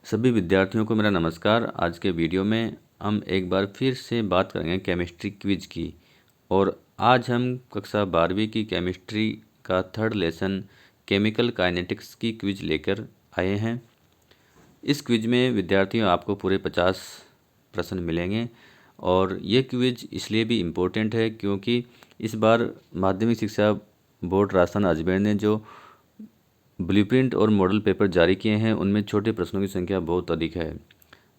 सभी विद्यार्थियों को मेरा नमस्कार। आज के वीडियो में हम एक बार फिर से बात करेंगे केमिस्ट्री क्विज की। और आज हम कक्षा 12वीं की केमिस्ट्री का थर्ड लेसन केमिकल काइनेटिक्स की क्विज लेकर आए हैं। इस क्विज में विद्यार्थियों आपको पूरे 50 प्रश्न मिलेंगे और ये क्विज इसलिए भी इम्पोर्टेंट है क्योंकि इस बार माध्यमिक शिक्षा बोर्ड राजस्थान अजमेर ने जो ब्लूप्रिंट और मॉडल पेपर जारी किए हैं उनमें छोटे प्रश्नों की संख्या बहुत अधिक है।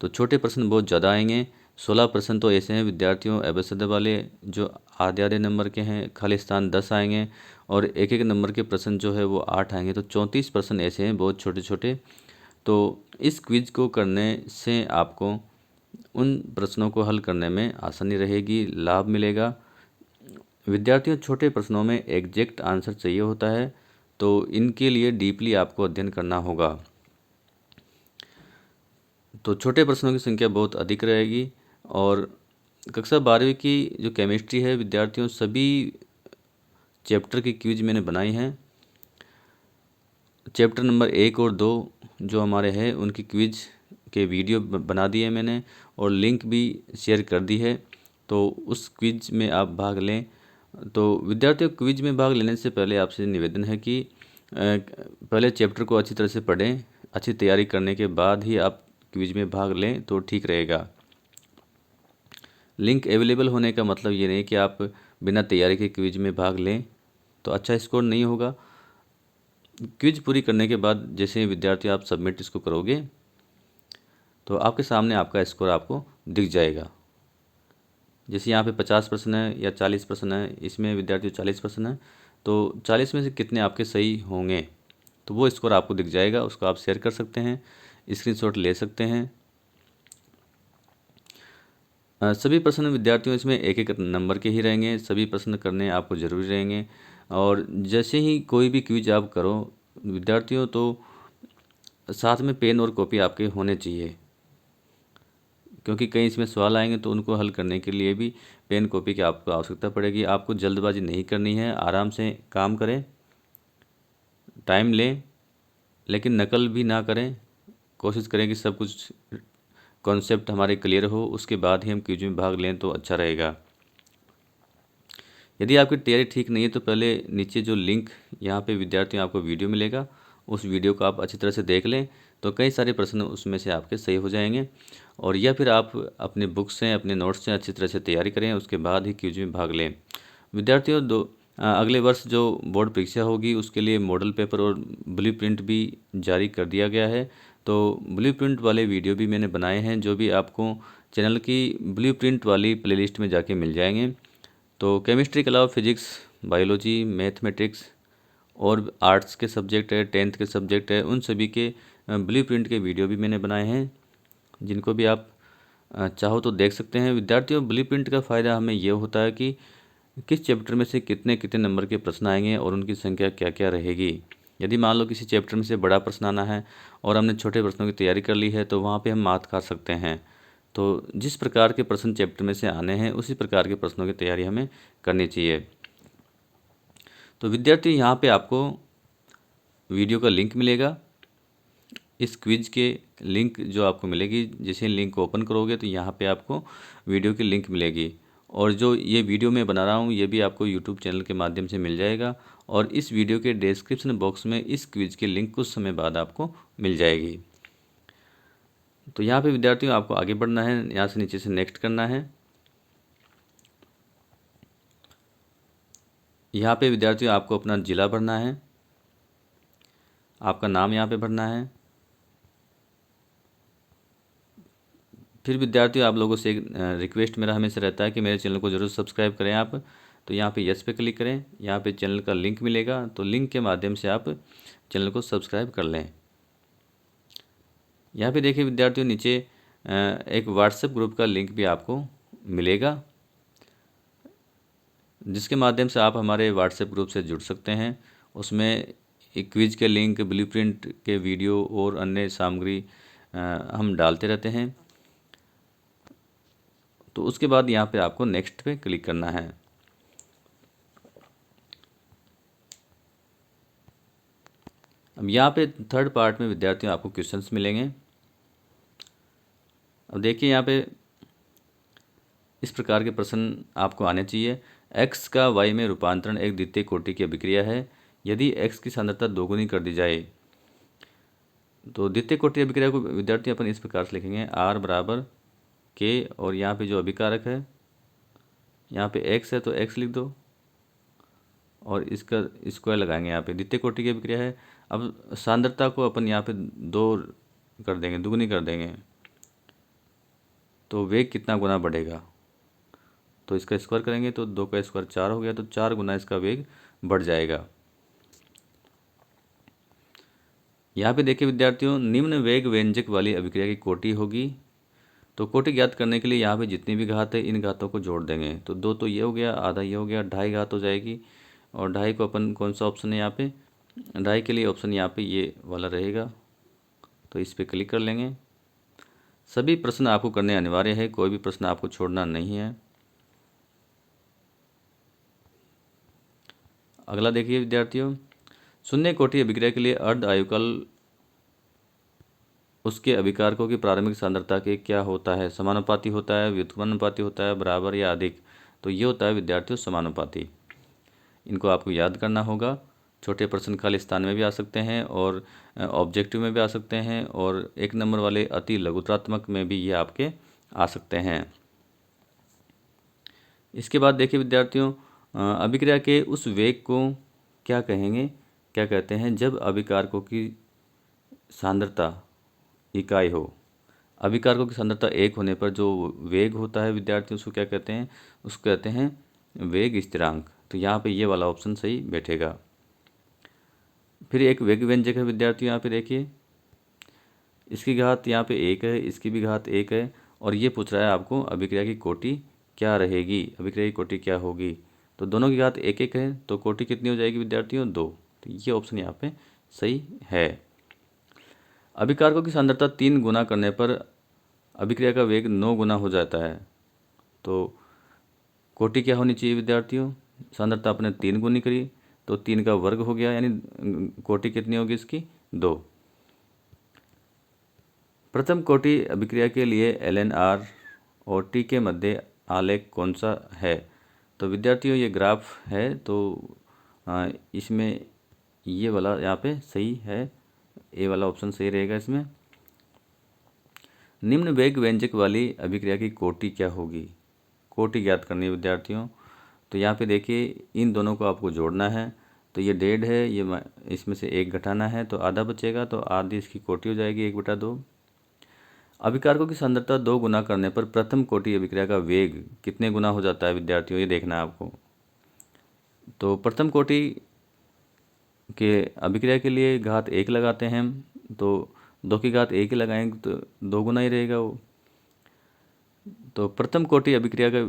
तो छोटे प्रश्न बहुत ज़्यादा आएंगे। 16 प्रश्न तो ऐसे हैं विद्यार्थियों एबेसड वाले जो आधे आधे नंबर के हैं, खाली स्थान 10 आएंगे और एक एक नंबर के प्रश्न जो है वो 8 आएंगे। तो 34 प्रश्न ऐसे हैं बहुत छोटे छोटे। तो इस क्विज को करने से आपको उन प्रश्नों को हल करने में आसानी रहेगी, लाभ मिलेगा। विद्यार्थियों छोटे प्रश्नों में एग्जैक्ट आंसर चाहिए होता है, तो इनके लिए डीपली आपको अध्ययन करना होगा। तो छोटे प्रश्नों की संख्या बहुत अधिक रहेगी। और कक्षा 12वीं की जो केमिस्ट्री है विद्यार्थियों, सभी चैप्टर की क्विज मैंने बनाई हैं। चैप्टर नंबर 1 और 2 जो हमारे हैं उनकी क्विज के वीडियो बना दिए मैंने और लिंक भी शेयर कर दी है, तो उस क्विज में आप भाग लें। तो विद्यार्थियों क्विज में भाग लेने से पहले आपसे निवेदन है कि पहले चैप्टर को अच्छी तरह से पढ़ें। अच्छी तैयारी करने के बाद ही आप क्विज में भाग लें तो ठीक रहेगा। लिंक अवेलेबल होने का मतलब ये नहीं कि आप बिना तैयारी के क्विज में भाग लें तो अच्छा स्कोर नहीं होगा। क्विज पूरी करने के बाद जैसे विद्यार्थी आप सबमिट इसको करोगे तो आपके सामने आपका स्कोर आपको दिख जाएगा। जैसे यहाँ पे 50 प्रश्न है या 40 प्रश्न है, इसमें विद्यार्थी 40 प्रश्न है, तो 40 में से कितने आपके सही होंगे तो वो स्कोर आपको दिख जाएगा। उसको आप शेयर कर सकते हैं, स्क्रीनशॉट ले सकते हैं। सभी प्रश्न विद्यार्थियों इसमें एक एक नंबर के ही रहेंगे, सभी प्रश्न करने आपको ज़रूरी रहेंगे। और जैसे ही कोई भी क्विज आप करो विद्यार्थियों तो साथ में पेन और कॉपी आपके होने चाहिए, क्योंकि कई इसमें सवाल आएंगे तो उनको हल करने के लिए भी पेन कॉपी की आपको आवश्यकता पड़ेगी। आपको जल्दबाजी नहीं करनी है, आराम से काम करें, टाइम लें, लेकिन नकल भी ना करें। कोशिश करें कि सब कुछ कॉन्सेप्ट हमारे क्लियर हो, उसके बाद ही हम क्विज में भाग लें तो अच्छा रहेगा। यदि आपकी तैयारी ठीक नहीं है तो पहले नीचे जो लिंक यहाँ पे विद्यार्थियों आपको वीडियो मिलेगा, उस वीडियो को आप अच्छी तरह से देख लें तो कई सारे प्रश्न उसमें से आपके सही हो जाएंगे। और या फिर आप अपने बुक से अपने नोट्स से अच्छी तरह से तैयारी करें, उसके बाद ही क्विज में भाग लें। विद्यार्थियों अगले वर्ष जो बोर्ड परीक्षा होगी उसके लिए मॉडल पेपर और ब्लूप्रिंट भी जारी कर दिया गया है। तो ब्लूप्रिंट वाले वीडियो भी मैंने बनाए हैं जो भी आपको चैनल की ब्लूप्रिंट वाली प्लेलिस्ट में जाके मिल जाएंगे। तो केमिस्ट्री के अलावा फिजिक्स, बायोलॉजी, मैथमेटिक्स और आर्ट्स के सब्जेक्ट है, 10th के सब्जेक्ट है, उन सभी के ब्लूप्रिंट के वीडियो भी मैंने बनाए हैं, जिनको भी आप चाहो तो देख सकते हैं। विद्यार्थियों ब्लूप्रिंट का फ़ायदा हमें यह होता है कि किस चैप्टर में से कितने कितने नंबर के प्रश्न आएंगे और उनकी संख्या क्या क्या रहेगी। यदि मान लो किसी चैप्टर में से बड़ा प्रश्न आना है और हमने छोटे प्रश्नों की तैयारी कर ली है तो वहाँ पे हम मात खा सकते हैं। तो जिस प्रकार के प्रश्न चैप्टर में से आने हैं उसी प्रकार के प्रश्नों की तैयारी हमें करनी चाहिए। तो विद्यार्थी यहाँ पे आपको वीडियो का लिंक मिलेगा। इस क्विज के लिंक जो आपको मिलेगी, जैसे लिंक को ओपन करोगे तो यहाँ पे आपको वीडियो की लिंक मिलेगी। और जो ये वीडियो मैं बना रहा हूँ ये भी आपको यूट्यूब चैनल के माध्यम से मिल जाएगा। और इस वीडियो के डिस्क्रिप्शन बॉक्स में इस क्विज के लिंक कुछ समय बाद आपको मिल जाएगी। तो यहाँ पे विद्यार्थियों आपको आगे बढ़ना है, यहाँ से नीचे से नेक्स्ट करना है। यहाँ पे विद्यार्थियों आपको अपना ज़िला भरना है, आपका नाम यहाँ पे भरना है। फिर विद्यार्थियों आप लोगों से एक रिक्वेस्ट मेरा हमेशा रहता है कि मेरे चैनल को ज़रूर सब्सक्राइब करें आप। तो यहाँ पे यस पे क्लिक करें, यहाँ पे चैनल का लिंक मिलेगा, तो लिंक के माध्यम से आप चैनल को सब्सक्राइब कर लें। यहाँ पे देखिए विद्यार्थियों नीचे एक व्हाट्सएप ग्रुप का लिंक भी आपको मिलेगा, जिसके माध्यम से आप हमारे व्हाट्सएप ग्रुप से जुड़ सकते हैं। उसमें एक क्विज के लिंक, ब्लूप्रिंट के वीडियो और अन्य सामग्री हम डालते रहते हैं। तो उसके बाद यहाँ पे आपको नेक्स्ट पे क्लिक करना है। अब यहाँ पे थर्ड पार्ट में विद्यार्थियों आपको क्वेश्चंस मिलेंगे। अब देखिए यहाँ पे इस प्रकार के प्रश्न आपको आने चाहिए। x का y में रूपांतरण एक द्वितीय कोटि की अभिक्रिया है। यदि x की सांद्रता दोगुनी कर दी जाए तो द्वितीय कोटि अभिक्रिया को विद्यार्थी अपन इस प्रकार से लिखेंगे, r बराबर k, और यहाँ पे जो अभिकारक है यहाँ पे x है तो x लिख दो और इसका स्क्वायर लगाएंगे। यहाँ पे द्वितीय कोटि की अभिक्रिया है। अब सांद्रता को अपन यहाँ पे 2 कर देंगे, दुगुनी कर देंगे, तो वेग कितना गुना बढ़ेगा, तो इसका स्क्वायर करेंगे तो 2 का स्क्वायर 4 हो गया, तो 4 गुना इसका वेग बढ़ जाएगा। यहाँ पे देखिए विद्यार्थियों, निम्न वेग व्यंजक वाली अभिक्रिया की कोटि होगी। तो कोटि ज्ञात करने के लिए यहाँ पे जितनी भी घात है इन घातों को जोड़ देंगे। तो 2 तो ये हो गया, आधा ये हो गया, 2.5 घात हो जाएगी। और 2.5 को अपन कौन सा ऑप्शन है यहाँ पे, 2.5 के लिए ऑप्शन यहाँ पे ये वाला रहेगा, तो इस पर क्लिक कर लेंगे। सभी प्रश्न आपको करने अनिवार्य है, कोई भी प्रश्न आपको छोड़ना नहीं है। अगला देखिए विद्यार्थियों, शून्य कोटि अभिक्रिया के लिए अर्ध आयुकाल उसके अभिकारकों की प्रारंभिक सांद्रता के क्या होता है, समानुपाती होता है, व्युत्क्रमानुपाती होता है, बराबर या अधिक। तो ये होता है विद्यार्थियों समानुपाती। इनको आपको याद करना होगा। छोटे प्रश्न खाली स्थान में भी आ सकते हैं और ऑब्जेक्टिव में भी आ सकते हैं, और 1 नंबर वाले अति लघुत्रात्मक में भी ये आपके आ सकते हैं। इसके बाद देखिए विद्यार्थियों, अभिक्रिया के उस वेग को क्या कहेंगे, क्या कहते हैं जब अभिकारकों की सांद्रता इकाई हो। अभिकारकों की सांद्रता 1 होने पर जो वेग होता है विद्यार्थियों, उसको क्या कहते हैं, उसको कहते हैं वेग स्थिरांक। तो यहाँ पे ये वाला ऑप्शन सही बैठेगा। फिर एक वेग व्यंजक है विद्यार्थियों, यहाँ पे देखिए, इसकी घात यहाँ पे 1 है, इसकी भी घात 1 है, और ये पूछ रहा है आपको अभिक्रिया की कोटि क्या रहेगी, अभिक्रिया की कोटि क्या होगी। तो दोनों की घात 1 है, तो कोटि कितनी हो जाएगी विद्यार्थियों, 2। तो ये ऑप्शन यहाँ पे सही है। अभिकारकों की सांद्रता 3 गुना करने पर अभिक्रिया का वेग 9 गुना हो जाता है। तो कोटि क्या होनी चाहिए विद्यार्थियों, सांद्रता अपने 3 गुनी करी तो 3 का वर्ग हो गया, यानी कोटि कितनी होगी इसकी, 2। प्रथम कोटि अभिक्रिया के लिए ln r और t के मध्य आलेख कौन सा है। तो विद्यार्थियों ये ग्राफ है, तो इसमें ये वाला यहाँ पे सही है, ए वाला ऑप्शन सही रहेगा इसमें। निम्न वेग व्यंजक वाली अभिक्रिया की कोटि क्या होगी, कोटि ज्ञात करनी है विद्यार्थियों। तो यहाँ पे देखिए इन दोनों को आपको जोड़ना है। तो ये 1.5 है, ये इसमें से 1 घटाना है, तो आधा बचेगा, तो आधी इसकी कोटि हो जाएगी 1/2। अभिकारकों की सांद्रता 2 गुना करने पर प्रथम कोटि अभिक्रिया का वेग कितने गुना हो जाता है विद्यार्थियों, ये देखना है आपको। तो प्रथम कोटि के अभिक्रिया के लिए घात 1 लगाते हैं, तो 2 की घात 1 ही लगाएंगे तो 2 गुना ही रहेगा वो। तो प्रथम कोटि अभिक्रिया का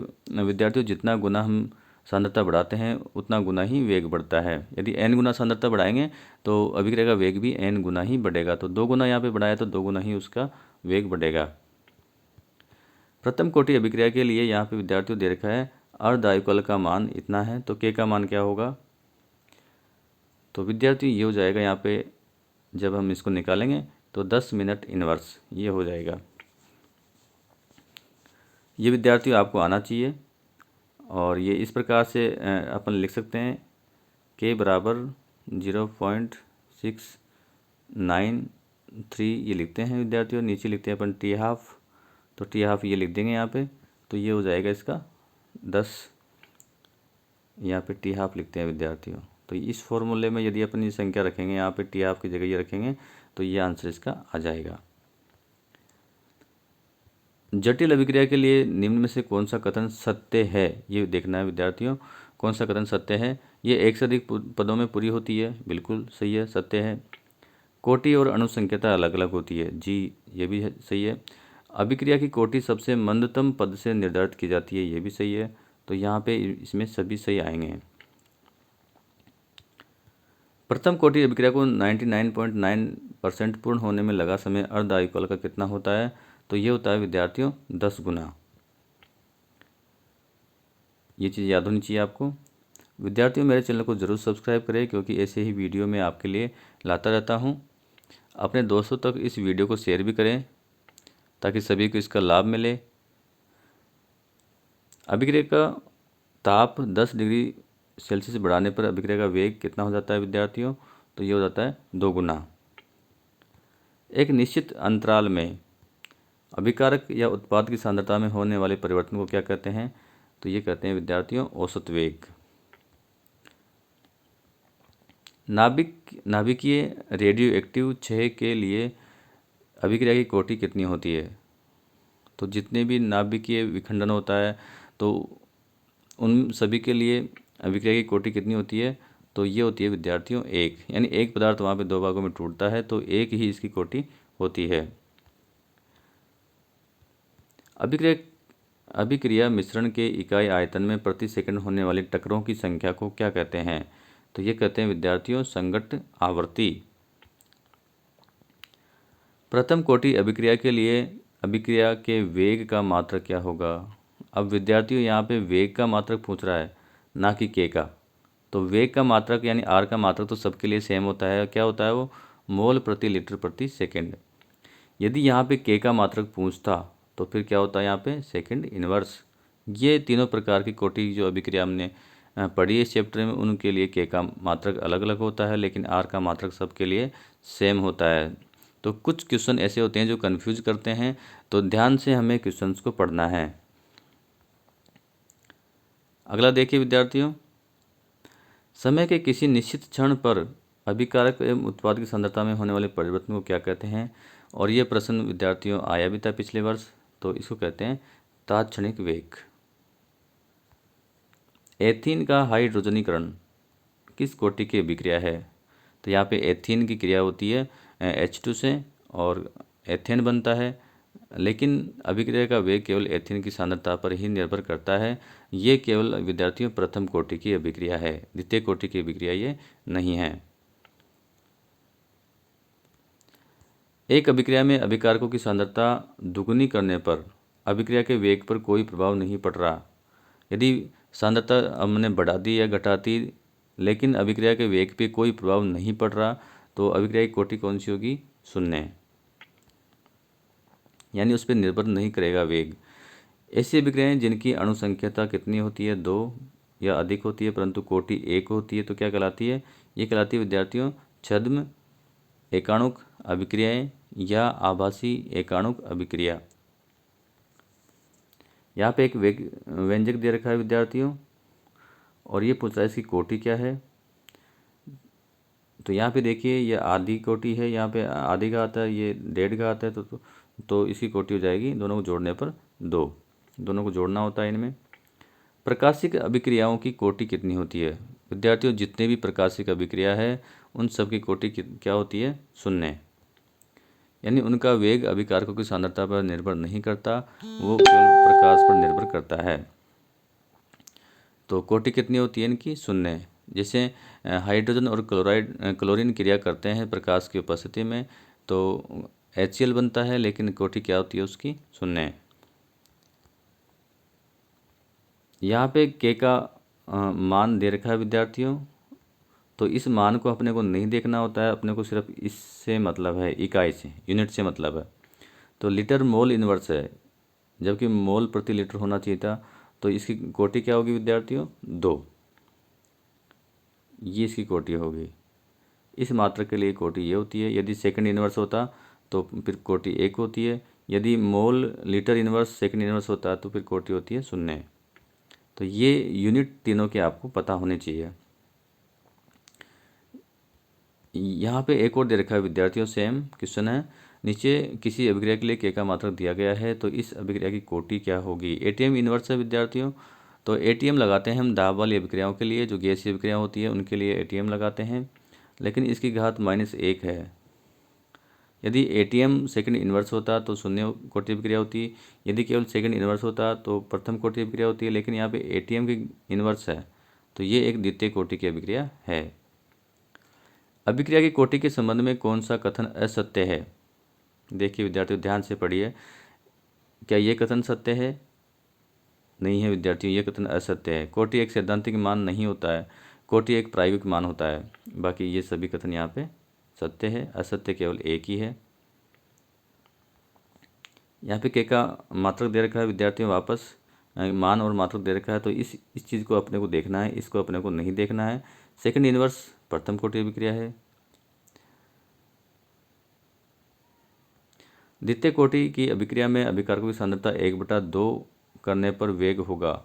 विद्यार्थियों जितना गुना हम सांद्रता बढ़ाते हैं उतना गुना ही वेग बढ़ता है। यदि n गुना सांद्रता बढ़ाएंगे तो अभिक्रिया का वेग भी n गुना ही बढ़ेगा। तो 2 गुना यहाँ पे बढ़ाया तो 2 गुना ही उसका वेग बढ़ेगा। प्रथम कोटि अभिक्रिया के लिए यहाँ पे विद्यार्थियों दे रखा है अर्ध आयुकाल का मान इतना है, तो k का मान क्या होगा। तो विद्यार्थियों ये हो जाएगा, यहाँ पे जब हम इसको निकालेंगे तो 10 मिनट इनवर्स ये हो जाएगा। ये विद्यार्थियों आपको आना चाहिए, और ये इस प्रकार से अपन लिख सकते हैं k बराबर 0.693 ये लिखते हैं विद्यार्थियों। नीचे लिखते हैं अपन t½ तो t½ ये लिख देंगे यहाँ पे, तो ये हो जाएगा इसका 10, यहाँ पे t½ लिखते हैं विद्यार्थियों। तो इस फॉर्मूले में यदि अपन ये संख्या रखेंगे यहाँ पे t½ की जगह ये रखेंगे तो ये आंसर इसका आ जाएगा। जटिल अभिक्रिया के लिए निम्न में से कौन सा कथन सत्य है, ये देखना है विद्यार्थियों। कौन सा कथन सत्य है, ये एक से अधिक पदों में पूरी होती है, बिल्कुल सही है, सत्य है। कोटि और अनुसंख्यता अलग अलग होती है, जी ये भी सही है। अभिक्रिया की कोटि सबसे मंदतम पद से निर्धारित की जाती है, ये भी सही है। तो यहाँ पे इसमें सभी सही आएंगे। प्रथम कोटि अभिक्रिया को 99.9% पूर्ण होने में लगा समय अर्ध आयुकाल का कितना होता है। तो ये होता है विद्यार्थियों 10 गुना। ये चीज़ याद होनी चाहिए आपको। विद्यार्थियों मेरे चैनल को ज़रूर सब्सक्राइब करें, क्योंकि ऐसे ही वीडियो मैं आपके लिए लाता रहता हूँ। अपने दोस्तों तक इस वीडियो को शेयर भी करें, ताकि सभी को इसका लाभ मिले। अभिक्रिया का ताप 10 डिग्री सेल्सियस बढ़ाने पर अभिक्रिया का वेग कितना हो जाता है विद्यार्थियों? तो ये हो जाता है 2 गुना। एक निश्चित अंतराल में अभिकारक या उत्पाद की सांद्रता में होने वाले परिवर्तन को क्या कहते हैं? तो ये कहते हैं विद्यार्थियों औसत वेग। नाभिकीय रेडियो एक्टिव 6 के लिए अभिक्रिया की कोटि कितनी होती है? तो जितने भी नाभिकीय विखंडन होता है तो उन सभी के लिए अभिक्रिया की कोटि कितनी होती है? तो ये होती है विद्यार्थियों 1, यानी एक पदार्थ वहाँ पे 2 भागों में टूटता है तो 1 ही इसकी कोटि होती है। अभिक्रिया मिश्रण के इकाई आयतन में प्रति सेकंड होने वाली टक्करों की संख्या को क्या कहते हैं? तो ये कहते हैं विद्यार्थियों संगत आवृत्ति। प्रथम कोटि अभिक्रिया के लिए अभिक्रिया के वेग का मात्रक क्या होगा? अब विद्यार्थियों यहाँ पे वेग का मात्रक पूछ रहा है, ना कि के का। तो वेग का मात्रक यानी आर का मात्रक तो सबके लिए सेम होता है। क्या होता है वो? मोल प्रति लीटर प्रति सेकंड। यदि यहाँ पे के का मात्रक पूछता तो फिर क्या होता है यहाँ पे? Second inverse. ये तीनों प्रकार की कोटि जो अभिक्रिया हमने पढ़ी है इस चैप्टर में, उनके लिए के का मात्रक अलग अलग होता है, लेकिन आर का मात्रक सबके लिए सेम होता है। तो कुछ क्वेश्चन ऐसे होते हैं जो कन्फ्यूज करते हैं, तो ध्यान से हमें क्वेश्चंस को पढ़ना है। अगला देखिए विद्यार्थियों, समय के किसी निश्चित क्षण पर अभिकारक एवं उत्पाद की सांद्रता में होने वाले परिवर्तन को क्या कहते हैं? और ये प्रश्न विद्यार्थियों आया भी था पिछले वर्ष, तो इसको कहते हैं तात्क्षणिक वेग। एथीन का हाइड्रोजनीकरण किस कोटि की अभिक्रिया है? तो यहाँ पे एथीन की क्रिया होती है H2 से और एथेन बनता है, लेकिन अभिक्रिया का वेग केवल एथीन की सांद्रता पर ही निर्भर करता है। ये केवल विद्यार्थियों प्रथम कोटि की अभिक्रिया है, द्वितीय कोटि की अभिक्रिया ये नहीं है। एक अभिक्रिया में अभिकारकों की सांद्रता दुगुनी करने पर अभिक्रिया के वेग पर कोई प्रभाव नहीं पड़ रहा। यदि सांद्रता हमने बढ़ा दी या घटा दी लेकिन अभिक्रिया के वेग पे कोई प्रभाव नहीं पड़ रहा, तो अभिक्रिया की कोटि कौन सी होगी? शून्य, यानी उस पर निर्भर नहीं करेगा वेग। ऐसी अभिक्रियाएं जिनकी अणुसंख्यता कितनी होती है? 2 या अधिक होती है परंतु कोटि 1 होती है, तो क्या कहलाती है? ये कहलाती है विद्यार्थियों छद्म एकाणुक अभिक्रियाएं या आभासी एकाणुक अभिक्रिया। यहाँ पे एक व्यंजक दे रखा है विद्यार्थियों और ये पूछ रहा है इसकी कोटि क्या है। तो यहाँ पे देखिए ये आधी कोटि है, यहाँ पे आधी का आता है, ये 1.5 का आता है, तो इसकी कोटि हो जाएगी दोनों को जोड़ने पर 2। दोनों को जोड़ना होता है इनमें। प्रकाशिक अभिक्रियाओं की कोटि कितनी होती है? विद्यार्थियों जितने भी प्रकाशिक अभिक्रिया है उन सब की कोटि क्या होती है? शून्य, यानी उनका वेग अभिकारकों की सांद्रता पर निर्भर नहीं करता, वो केवल प्रकाश पर निर्भर करता है। तो कोटि कितनी होती है इनकी? शून्य। जैसे हाइड्रोजन और क्लोरीन क्रिया करते हैं प्रकाश की उपस्थिति में तो HCl बनता है, लेकिन कोटि क्या होती है उसकी? शून्य। यहाँ पे के का मान दे रखा है विद्यार्थियों, तो इस मान को अपने को नहीं देखना होता है, अपने को सिर्फ इससे मतलब है, इकाई से, यूनिट से मतलब है। तो लीटर मोल इनवर्स है, जबकि मोल प्रति लीटर होना चाहिए था, तो इसकी कोटि क्या होगी विद्यार्थियों? 2। ये इसकी कोटि होगी। इस मात्रक के लिए कोटि ये होती है। यदि सेकंड इनवर्स होता तो फिर कोटि 1 होती है। यदि mole litre inverse second inverse होता तो फिर कोटि होती है 0। तो ये यूनिट तीनों के आपको पता होने चाहिए। यहाँ पे एक और दे रखा है विद्यार्थियों, सेम क्वेश्चन है। नीचे किसी अभिक्रिया के लिए के का मात्रक दिया गया है, तो इस अभिक्रिया की कोटि क्या होगी? ATM इनवर्स है विद्यार्थियों, तो ATM लगाते हैं हम दाब वाली अभिक्रियाओं के लिए, जो गैसीय अभिक्रिया होती है उनके लिए ATM लगाते हैं, लेकिन इसकी घात -1 है। यदि ATM सेकंड इनवर्स होता तो 0 कोटि अभिक्रिया होती, यदि केवल सेकंड इनवर्स होता तो प्रथम कोटि अभिक्रिया होती है, लेकिन यहाँ पे ATM की इनवर्स है तो ये एक द्वितीय कोटि की अभिक्रिया है। अभिक्रिया की कोटि के संबंध में कौन सा कथन असत्य है? देखिए विद्यार्थियों ध्यान से पढ़िए, क्या ये कथन सत्य है? नहीं है विद्यार्थियों, ये कथन असत्य है। कोटि एक सैद्धांतिक मान नहीं होता है, कोटि एक प्रायोगिक मान होता है। बाकी ये सभी कथन यहाँ पे सत्य है, असत्य केवल एक ही है। यहाँ पे के का मात्रक दे रखा है विद्यार्थियों, वापस मान और मात्रक दे रखा है, तो इस चीज़ को अपने को देखना है, इसको अपने को नहीं देखना है। सेकंड इनवर्स प्रथम कोटि अभिक्रिया है। द्वितीय कोटि की अभिक्रिया में अभिकारकों की सांद्रता 1/2 करने पर वेग होगा।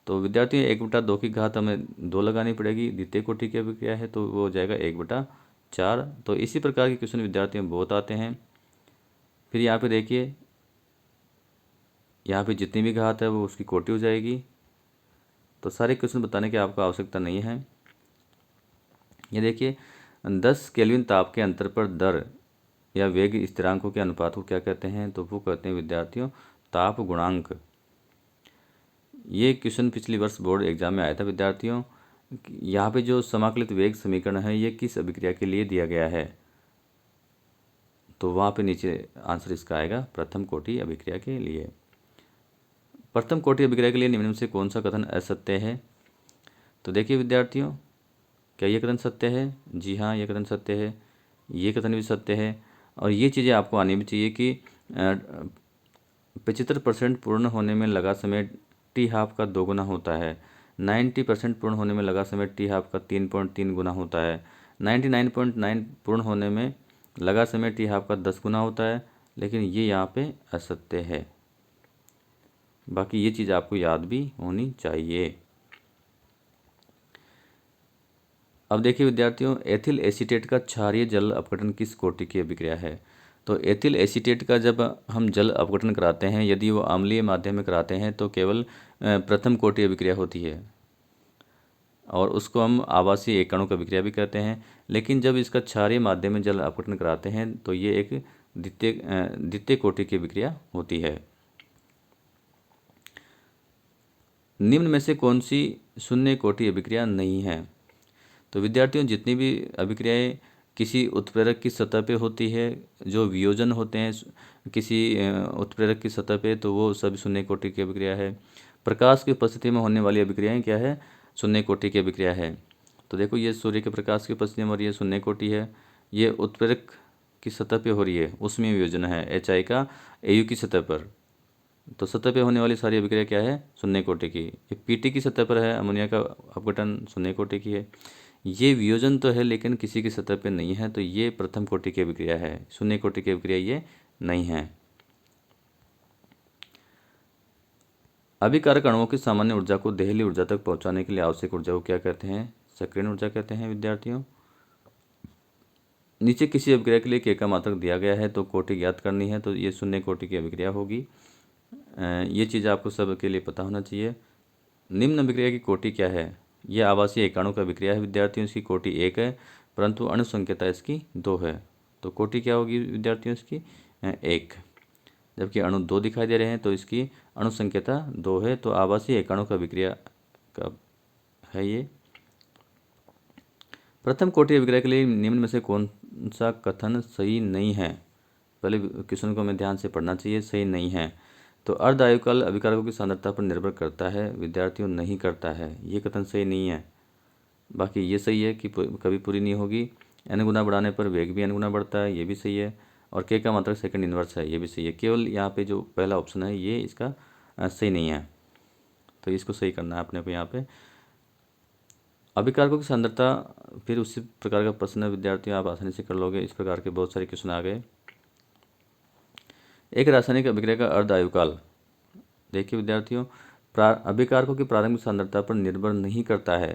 तो विद्यार्थियों 1/2 की घात हमें 2 लगानी पड़ेगी। द्वितीय कोटि की अभिक्रिया है तो वो हो जाएगा 1/4। तो इसी प्रकार के क्वेश्चन विद्यार्थियों बहुत आते हैं। फिर यहाँ पे देखिए, यहाँ पे जितनी भी घात है वो उसकी कोटि हो जाएगी। तो सारे क्वेश्चन बताने की आपको आवश्यकता नहीं है। ये देखिए 10 केल्विन ताप के अंतर पर दर या वेग स्थिरांकों के अनुपात को क्या कहते हैं? तो वो कहते हैं विद्यार्थियों ताप गुणांक। ये क्वेश्चन पिछले वर्ष बोर्ड एग्जाम में आया था विद्यार्थियों। यहाँ पे जो समाकलित वेग समीकरण है ये किस अभिक्रिया के लिए दिया गया है? तो वहाँ पे नीचे आंसर इसका आएगा प्रथम कोटि अभिक्रिया के लिए। प्रथम कोटि अभिक्रिया के लिए निम्न में से कौन सा कथन असत्य है? तो देखिए विद्यार्थियों, क्या ये कथन सत्य है? जी हाँ, ये कथन सत्य है। ये कथन भी सत्य है। और ये चीज़ें आपको आनी भी चाहिए कि 75% पूर्ण होने में लगा समय टी हाफ का 2 गुना होता है। 90% पूर्ण होने में लगा समय टी हाफ का 3.3 गुना होता है। 99.9 पूर्ण होने में लगा समय टी हाफ का 10 गुना होता है। लेकिन ये यहाँ पे असत्य है। बाकी ये चीज़ आपको याद भी होनी चाहिए। अब देखिए विद्यार्थियों, एथिल एसीटेट का क्षारीय जल अपघटन किस कोटि की अभिक्रिया है? तो एथिल एसीटेट का जब हम जल अपघटन कराते हैं, यदि वो अम्लीय माध्यम में कराते हैं तो केवल प्रथम कोटि अभिक्रिया होती है और उसको हम आवासीय एकाणुक अभिक्रिया भी कहते हैं। लेकिन जब इसका क्षारीय माध्यम में जल अपघटन कराते हैं तो ये एक द्वितीय कोटि की अभिक्रिया होती है। निम्न में से कौन सी शून्य कोटि अभिक्रिया नहीं है? तो विद्यार्थियों जितनी भी अभिक्रियाएं किसी उत्प्रेरक की सतह पे होती है, जो वियोजन होते हैं किसी उत्प्रेरक की सतह पे, तो वो सब शून्य कोटि की अभिक्रिया है। प्रकाश की उपस्थिति में होने वाली अभिक्रियाएं क्या है? शून्य कोटि की अभिक्रिया है। तो देखो ये सूर्य के प्रकाश की उपस्थिति में हो रही है, शून्य कोटि है। ये उत्प्रेरक की सतह पे हो रही है, उसमें वियोजन है HI का AU की सतह पर। तो सतह पे होने वाली सारी अभिक्रिया क्या है? शून्य कोटि की। ये PT की सतह पर है, अमोनिया का अपघटन शून्य कोटि की है। ये वियोजन तो है लेकिन किसी की सतह पे नहीं है, तो ये प्रथम कोटि की अभिक्रिया है। शून्य कोटि की अभिक्रिया ये नहीं है। अभिकारक अणुओं की सामान्य ऊर्जा को देहली ऊर्जा तक पहुंचाने के लिए आवश्यक ऊर्जा को क्या कहते हैं? सक्रियण ऊर्जा कहते हैं विद्यार्थियों। नीचे किसी अभिक्रिया के लिए के का मात्रक दिया गया है तो कोटि ज्ञात करनी है, तो ये शून्य कोटि की अभिक्रिया होगी। ये चीज़ आपको सब के लिए पता होना चाहिए। निम्न अभिक्रिया की कोटि क्या है? यह आवासीय एकाणु का अभिक्रिया है विद्यार्थियों। इसकी कोटि 1 है परंतु अणु संख्यता इसकी 2 है। तो कोटि क्या होगी विद्यार्थियों इसकी? 1। जबकि अणु 2 दिखाई दे रहे हैं तो इसकी अणु संख्यता 2 है। तो आवासीय एकाणु का अभिक्रिया का है ये। प्रथम कोटि अभिक्रिया के लिए निम्न में से कौन सा कथन सही नहीं है? पहले क्वेश्चन को हमें ध्यान से पढ़ना चाहिए। सही नहीं है। तो अर्ध आयुकाल अभिकारकों की सांद्रता पर निर्भर करता है विद्यार्थियों, नहीं करता है। ये कथन सही नहीं है। बाकी ये सही है कि कभी पूरी नहीं होगी। n गुना बढ़ाने पर वेग भी n गुना बढ़ता है, ये भी सही है। और k का मात्रक सेकंड इन्वर्स है, ये भी सही है। केवल यहाँ पे जो पहला ऑप्शन है ये इसका सही नहीं है, तो इसको सही करना है अपने को यहाँ पे। अभिकारकों की सांद्रता, फिर उसी प्रकार का प्रश्न है विद्यार्थियों, आप आसानी से कर लोगे। इस प्रकार के बहुत सारे क्वेश्चन आ गए। एक रासायनिक अभिक्रिया का अर्ध आयुकाल, देखिए विद्यार्थियों, अभिकारकों की प्रारंभिक सांद्रता पर निर्भर नहीं करता है।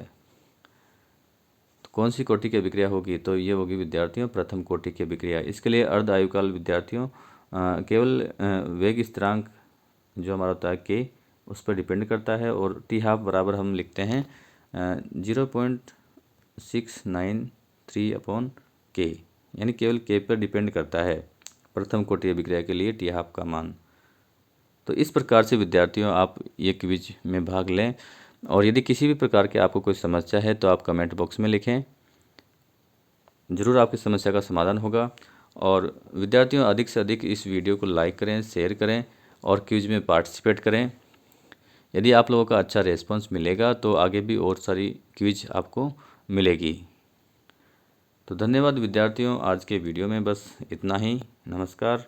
तो कौन सी कोटि की अभिक्रिया होगी? तो ये होगी विद्यार्थियों प्रथम कोटि की अभिक्रिया। इसके लिए अर्ध आयुकाल विद्यार्थियों केवल वेग स्थिरांक जो हमारा होता है k, उस पर डिपेंड करता है। और टी हाफ बराबर हम लिखते हैं 0.693/k, यानी केवल k पर डिपेंड करता है प्रथम कोटि अभिक्रिया के लिए टी हाफ का मान। तो इस प्रकार से विद्यार्थियों आप ये क्विज में भाग लें। और यदि किसी भी प्रकार की आपको कोई समस्या है तो आप कमेंट बॉक्स में लिखें, ज़रूर आपकी समस्या का समाधान होगा। और विद्यार्थियों अधिक से अधिक इस वीडियो को लाइक करें, शेयर करें और क्विज में पार्टिसिपेट करें। यदि आप लोगों का अच्छा रेस्पॉन्स मिलेगा तो आगे भी और सारी क्विज आपको मिलेगी। तो धन्यवाद विद्यार्थियों, आज के वीडियो में बस इतना ही। नमस्कार।